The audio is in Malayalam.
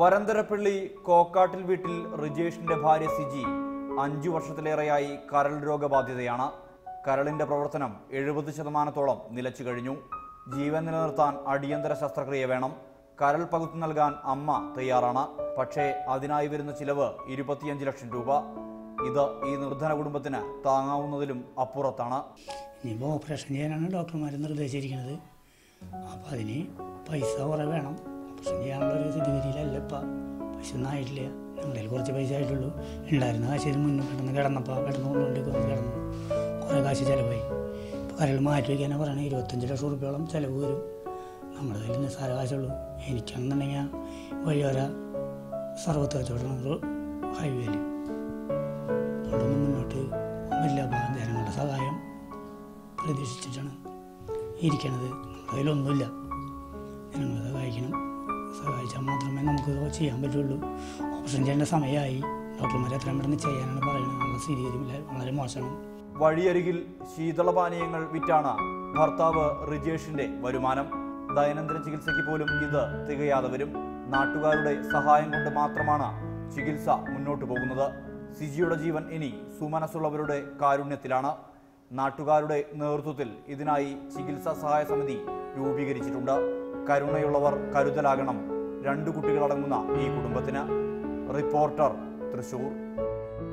വരന്തരപ്പള്ളി കോക്കാട്ടിൽ വീട്ടിൽ റിജേഷിന്റെ ഭാര്യ സിജി 5 വർഷത്തിലേറെയായി കരൾ രോഗബാധിതയാണ്. കരളിന്റെ പ്രവർത്തനം 70% നിലച്ചു കഴിഞ്ഞു. ജീവൻ നിലനിർത്താൻ അടിയന്തര ശസ്ത്രക്രിയ വേണം. കരൾ പകുത്തു നൽകാൻ അമ്മ തയ്യാറാണ്. പക്ഷേ അതിനായി വരുന്ന ചിലവ് 25 ലക്ഷം രൂപ. ഇത് ഈ നിർധന കുടുംബത്തിന് താങ്ങാവുന്നതിലും അപ്പുറത്താണ്. ഇനിയിപ്പോൾ ഓപ്പറേഷൻ ചെയ്യാനാണ് ഡോക്ടർമാർ നിർദ്ദേശിച്ചിരിക്കുന്നത്. അപ്പോൾ അതിന് പൈസ കുറേ വേണം. ഓപ്പറേഷൻ ചെയ്യാനുള്ളൊരു സ്ഥിതിഗതിയിലല്ല ഇപ്പം. പൈസ ഒന്നും ആയിട്ടില്ല. ഞങ്ങളുടെ കുറച്ച് പൈസ ആയിട്ടുള്ളൂ. ഉണ്ടായിരുന്ന കാശിന് മുന്നേ പെട്ടെന്ന് പെട്ടെന്ന് കൊണ്ടുകൊണ്ടിരിക്കും കിടന്നു. കുറേ കാശ് ചിലവായി. ഇപ്പോൾ കരൾ മാറ്റി വയ്ക്കാനാണ് പറയുന്നത്. 25 ലക്ഷം റുപ്യോളം ചിലവ് വരും. നമ്മുടെ കയ്യിൽ നിസ്സാര കാശുള്ളൂ. എനിക്കാണെന്നുണ്ടെങ്കിൽ വഴിയോര സർവത്ത് കച്ചവടം ഹൈവേയിൽ അവിടെയൊന്നും മുന്നോട്ട് വരില്ല. അപ്പോൾ ജനങ്ങളുടെ സഹായം പ്രതീക്ഷിച്ചിട്ടാണ് ഇരിക്കണത്. നമ്മുടെ കയ്യിലൊന്നുമില്ല. ജനങ്ങളെ സഹായിക്കണം. സഹായിച്ചാൽ മാത്രമേ നമുക്ക് ചെയ്യാൻ പറ്റുള്ളൂ. ഓപ്പറേഷൻ ചെയ്യേണ്ട സമയമായി. ഡോക്ടർമാർ എത്രയും പെട്ടെന്ന് ചെയ്യാനാണ് പറയുന്നത്. നമ്മുടെ സ്ഥിതി വളരെ മോശമാണ്. വഴിയരികിൽ ശീതളപാനീയങ്ങൾ വിറ്റാണ് ഭർത്താവ് റിജേഷിന്റെ വരുമാനം. ദൈനംദിന ചികിത്സയ്ക്ക് പോലും ഇത് തികയാതെ വരും. നാട്ടുകാരുടെ സഹായം കൊണ്ട് മാത്രമാണ് ചികിത്സ മുന്നോട്ട് പോകുന്നത്. സിജിയുടെ ജീവൻ ഇനി സുമനസ്സുള്ളവരുടെ കാരുണ്യത്തിലാണ്. നാട്ടുകാരുടെ നേതൃത്വത്തിൽ ഇതിനായി ചികിത്സാ സഹായ സമിതി രൂപീകരിച്ചിട്ടുണ്ട്. കരുണയുള്ളവർ കരുതലാകണം. 2 കുട്ടികളടങ്ങുന്ന ഈ കുടുംബത്തിന്. റിപ്പോർട്ടർ, തൃശൂർ.